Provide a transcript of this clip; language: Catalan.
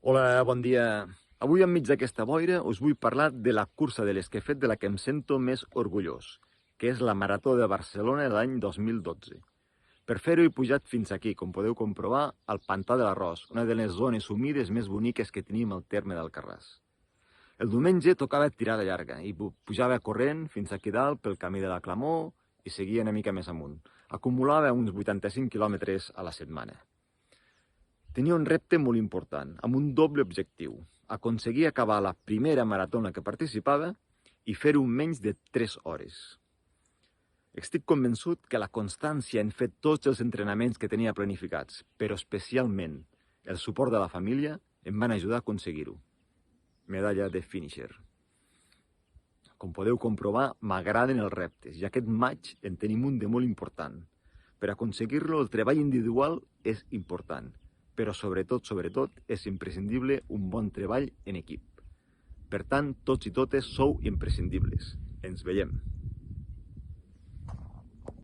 Hola, bon dia. Avui, enmig d'aquesta boira, us vull parlar de la cursa de les que he fet de la que em sento més orgullós, que és la Marató de Barcelona de l'any 2012. Per fer-ho he pujat fins aquí, com podeu comprovar, al Pantà de l'Arròs, una de les zones humides més boniques que tenim al terme d'Alcarràs. El diumenge tocava tirada llarga i pujava corrent fins aquí dalt pel camí de la Clamor i seguia una mica més amunt. Acumulava uns 85 quilòmetres a la setmana. Tenia un repte molt important, amb un doble objectiu: aconseguir acabar la primera maratona que participava i fer-ho en menys de 3 hores. Estic convençut que la constància en fer tots els entrenaments que tenia planificats, però especialment el suport de la família, em van ajudar a aconseguir-ho. Medalla de finisher. Com podeu comprovar, m'agraden els reptes i aquest maig en tenim un de molt important. Per aconseguir-lo, el treball individual és important, però sobretot, és imprescindible un bon treball en equip. Per tant, tots i totes sou imprescindibles. Ens veiem.